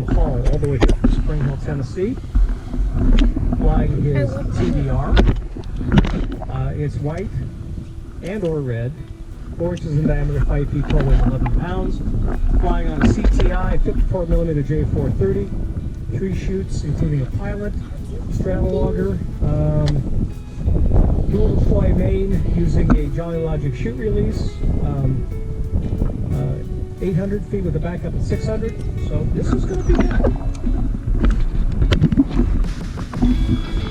long haul all the way from Spring Hill, Tennessee. Flying his TDR. It's white and or red. 4 inches in diameter, 5 feet tall, weighs 11 pounds. Flying on a CTI 54mm J430. 3 chutes, including a pilot, straddle logger, dual deploy main using a Jolly Logic chute release. 800 feet with a backup at 600. So this is going to be good.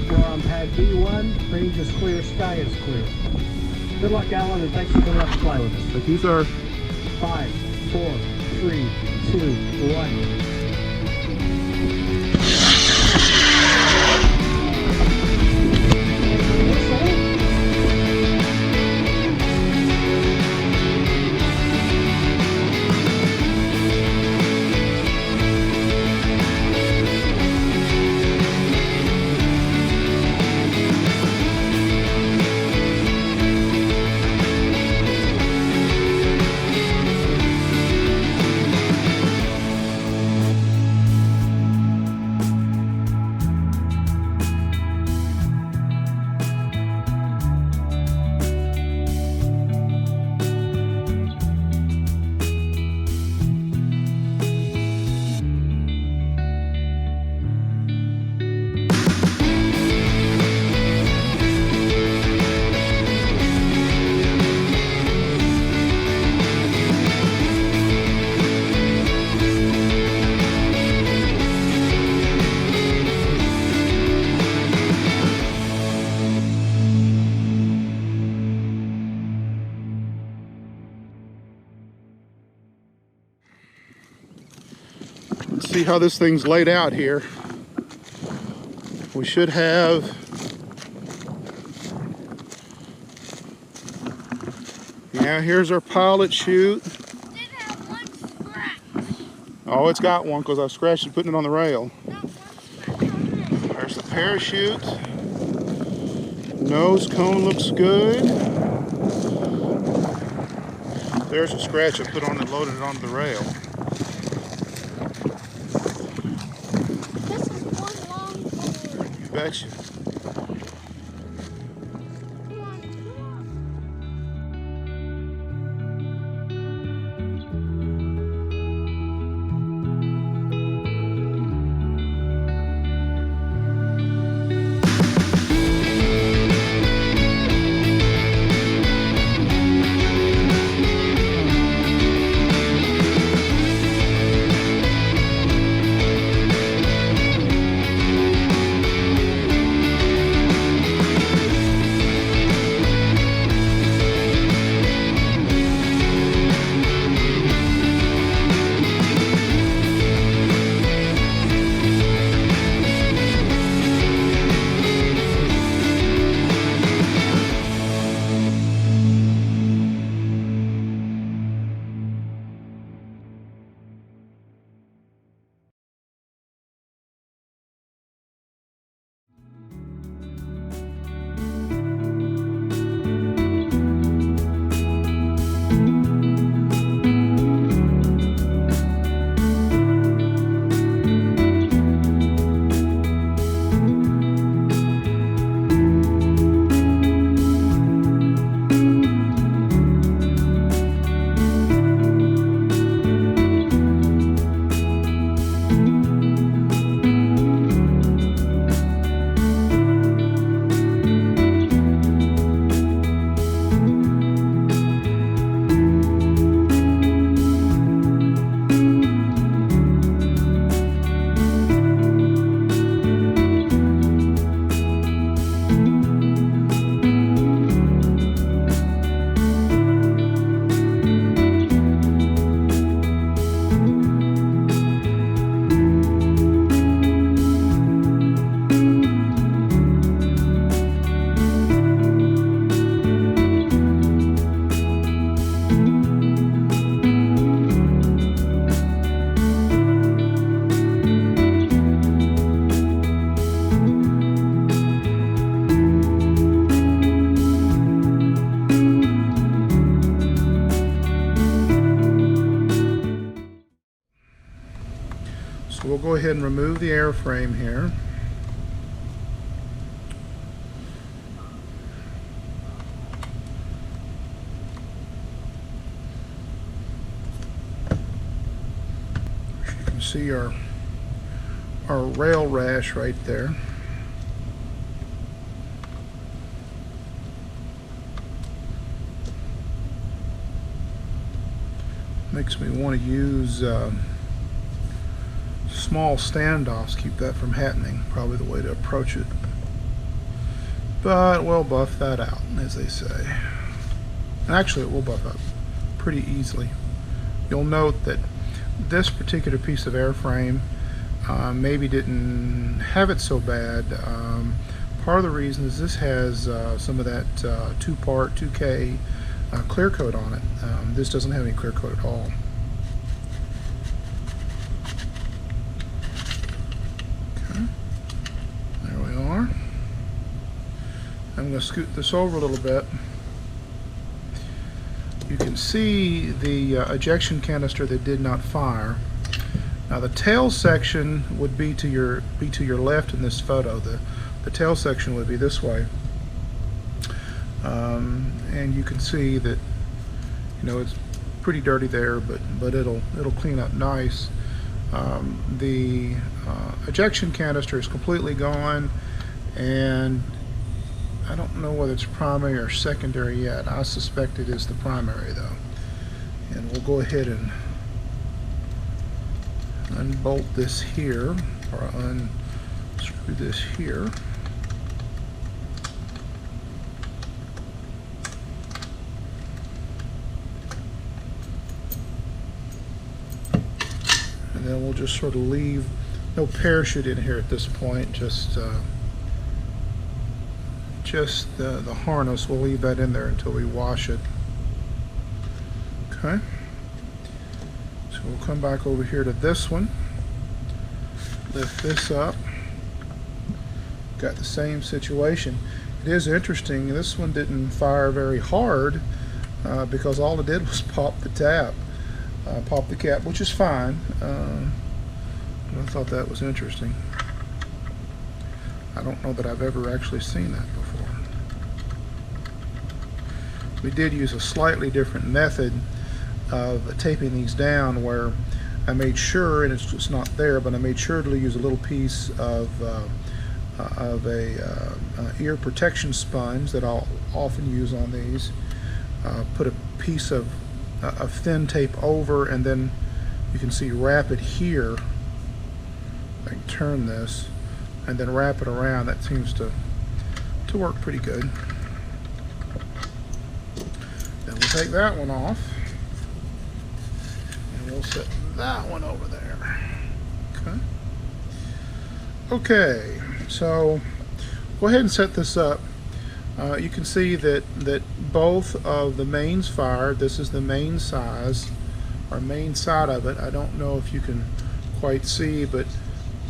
We're on pad B1. Range is clear, sky is clear. Good luck, Alan, and thanks for coming out to fly with us. Thank you, sir. 5, 4, 3, 2, 1. See how this thing's laid out here. We should have here's our pilot chute. Did have one scratch. Oh, it's got one because I scratched it putting it on the rail. Not one scratch on this. There's the parachute. Nose cone looks good. There's a scratch I put on it, loaded it onto the rail. This is one long board. You betcha. Come on, come on. So we'll go ahead and remove the airframe here. You can see our rail rash right there. Makes me want to use small standoffs, keep that from happening. Probably the way to approach it. But we'll buff that out, as they say. Actually, it will buff out pretty easily. You'll note that this particular piece of airframe maybe didn't have it so bad. Part of the reason is this has some of that two-part 2K clear coat on it. This doesn't have any clear coat at all. Okay, there we are. I'm going to scoot this over a little bit. You can see the ejection canister that did not fire. Now the tail section would be to your left in this photo. The tail section would be this way. And you can see that, you know, it's pretty dirty there, but it'll clean up nice. The ejection canister is completely gone, and I don't know whether it's primary or secondary yet. I suspect it is the primary though. And we'll go ahead and unbolt this here, or unscrew this here. And then we'll just sort of leave no parachute in here at this point, just the harness. We'll leave that in there until we wash it. Okay. So we'll come back over here to this one. Lift this up. Got the same situation. It is interesting, this one didn't fire very hard because all it did was pop the tab. Pop the cap, which is fine. I thought that was interesting. I don't know that I've ever actually seen that before. We did use a slightly different method of taping these down, where I made sure, and it's not there, but I made sure to use a little piece of a ear protection sponge that I'll often use on these. Put a piece of thin tape over, and then you can see wrap it here. I can turn this and then wrap it around. That seems to work pretty good. Then we'll take that one off, and we'll set that one over there. Okay, so go ahead and set this up. You can see that both of the mains fired. This is the main size, or main side of it. I don't know if you can quite see, but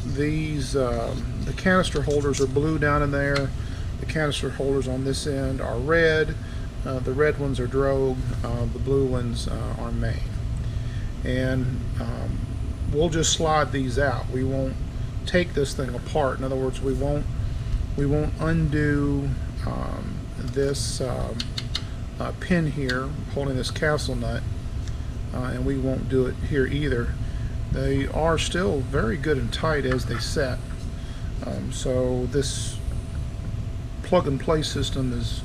these the canister holders are blue down in there. The canister holders on this end are red. The red ones are drogue. The blue ones are main. And we'll just slide these out. We won't take this thing apart. In other words, we won't undo this pin here holding this castle nut, and we won't do it here either. They are still very good and tight as they set. So this plug and play system is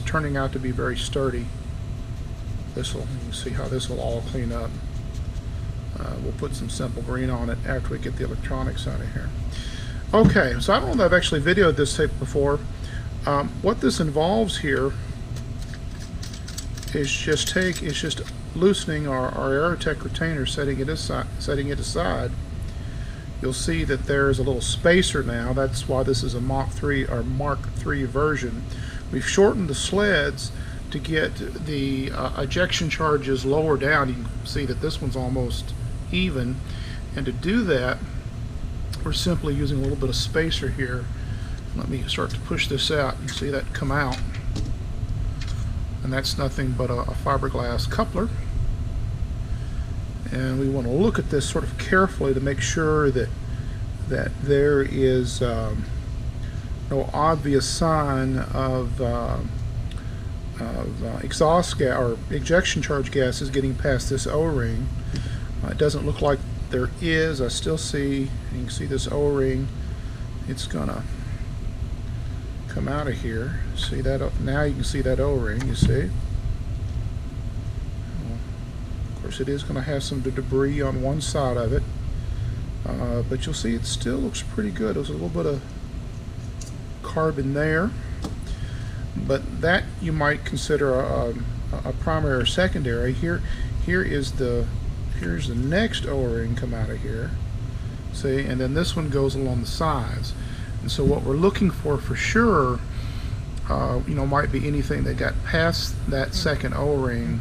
turning out to be very sturdy. You can see how this will all clean up. We'll put some simple green on it after we get the electronics out of here. Okay, so I don't know if I've actually videoed this tape before. What this involves here is just loosening our Aerotech retainer, setting it aside. You'll see that there's a little spacer now. That's why this is a Mach 3 or Mark 3 version. We've shortened the sleds to get the ejection charges lower down. You can see that this one's almost even, and to do that we're simply using a little bit of spacer here. Let me start to push this out and see that come out, and that's nothing but a fiberglass coupler. And we want to look at this sort of carefully to make sure that there is no obvious sign of exhaust gas or ejection charge gases getting past this O-ring. It doesn't look like there is. I still see, you can see this O-ring. It's gonna come out of here. See that? Now you can see that O-ring, you see. Of course it is going to have some debris on one side of it, but you'll see it still looks pretty good. There's a little bit of carbon there, but that you might consider a primary or secondary. Here's the next O-ring come out of here, see, and then this one goes along the sides. And so what we're looking for sure, might be anything that got past that second O-ring,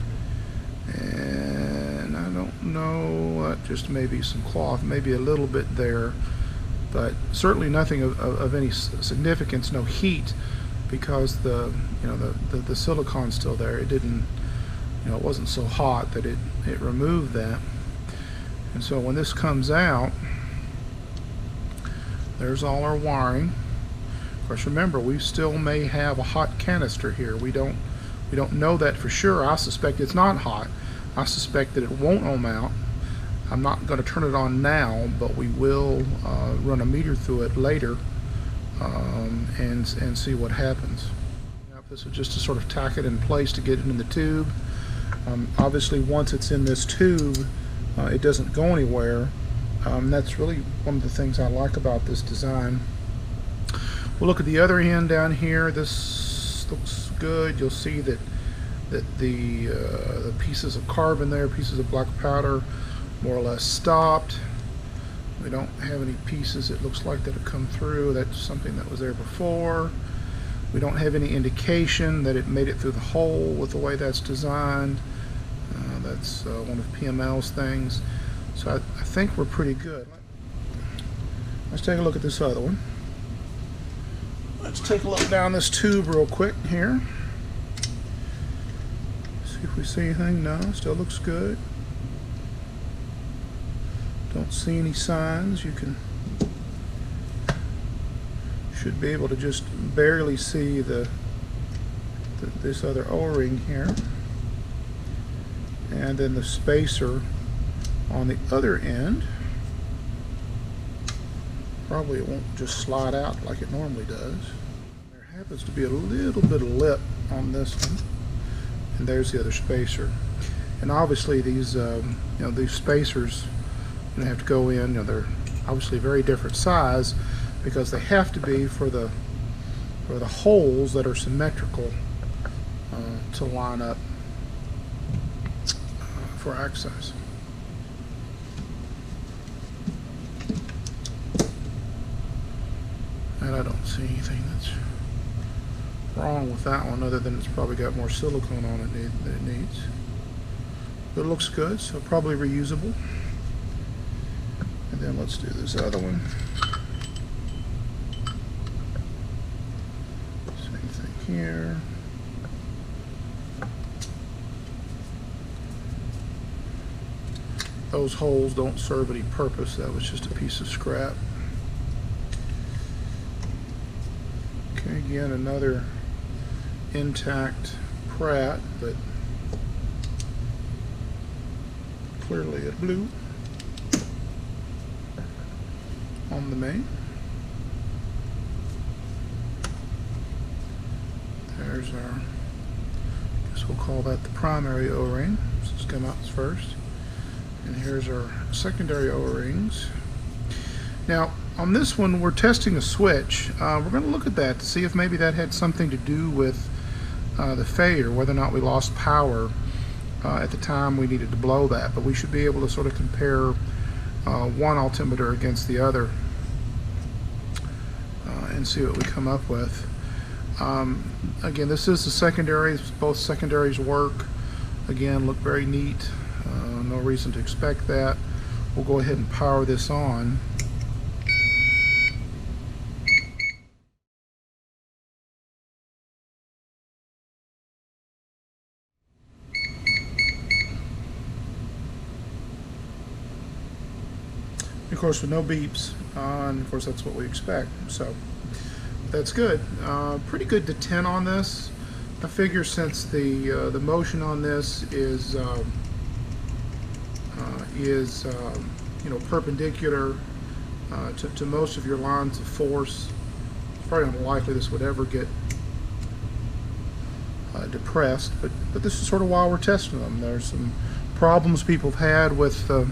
and I don't know, just maybe some cloth, maybe a little bit there, but certainly nothing of any significance, no heat, because the silicon's still there. It didn't, it wasn't so hot that it removed that. And so when this comes out, there's all our wiring. Of course, remember, we still may have a hot canister here. We don't know that for sure. I suspect it's not hot. I suspect that it won't ohm out. I'm not going to turn it on now, but we will run a meter through it later and see what happens. Now, this is just to sort of tack it in place to get it in the tube. Obviously, once it's in this tube, it doesn't go anywhere. That's really one of the things I like about this design. We'll look at the other end down here. This looks good. You'll see that the pieces of carbon there, pieces of black powder, more or less stopped. We don't have any pieces, it looks like, that have come through. That's something that was there before. We don't have any indication that it made it through the hole with the way that's designed. That's one of PML's things. So I think we're pretty good. Let's take a look at this other one. Let's take a look down this tube real quick here. See if we see anything. No, still looks good. Don't see any signs. You should be able to just barely see this other O-ring here. And then the spacer on the other end. Probably it won't just slide out like it normally does. There happens to be a little bit of lip on this one, and there's the other spacer. And obviously these these spacers have to go in. They're obviously very different size because they have to be for the holes that are symmetrical to line up for access. And I don't see anything that's wrong with that one other than it's probably got more silicone on it than it needs. But it looks good, so probably reusable. And then let's do this other one. Same thing here. Those holes don't serve any purpose. That was just a piece of scrap. Okay, again, another intact Pratt, but clearly it blew on the main. There's our, I guess we'll call that the primary O-ring. So it's come out first. And here's our secondary O-rings. Now, on this one, we're testing a switch. We're going to look at that to see if maybe that had something to do with the failure, whether or not we lost power at the time we needed to blow that. But we should be able to sort of compare one altimeter against the other and see what we come up with. Again, this is the secondary. Both secondaries work. Again, look very neat. No reason to expect that. We'll go ahead and power this on. Of course, with no beeps, and of course that's what we expect. So that's good. Pretty good to 10 on this. I figure since the motion on this is you know, perpendicular to most of your lines of force, it's probably unlikely this would ever get depressed. But this is sort of why we're testing them. There's some problems people have had with the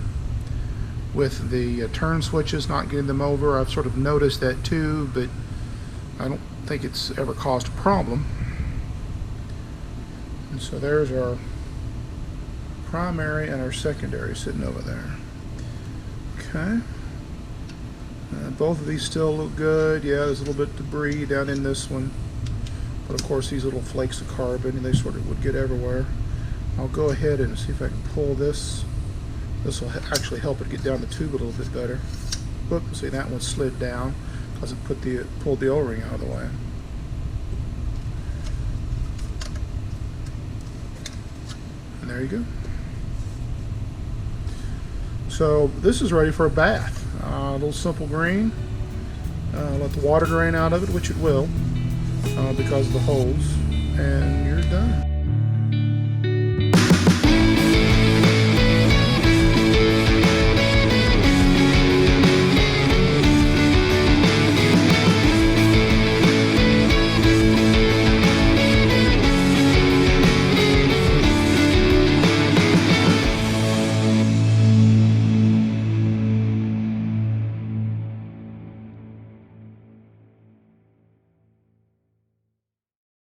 turn switches, not getting them over. I've sort of noticed that too, but I don't think it's ever caused a problem. And so there's our primary and our secondary sitting over there. Okay. Both of these still look good. Yeah, there's a little bit of debris down in this one. But of course these little flakes of carbon, and they sort of would get everywhere. I'll go ahead and see if I can pull this. This will actually help it get down the tube a little bit better. Look, see that one slid down because it pulled the O-ring out of the way. And there you go. So this is ready for a bath. A little simple green. Let the water drain out of it, which it will, because of the holes, and you're done.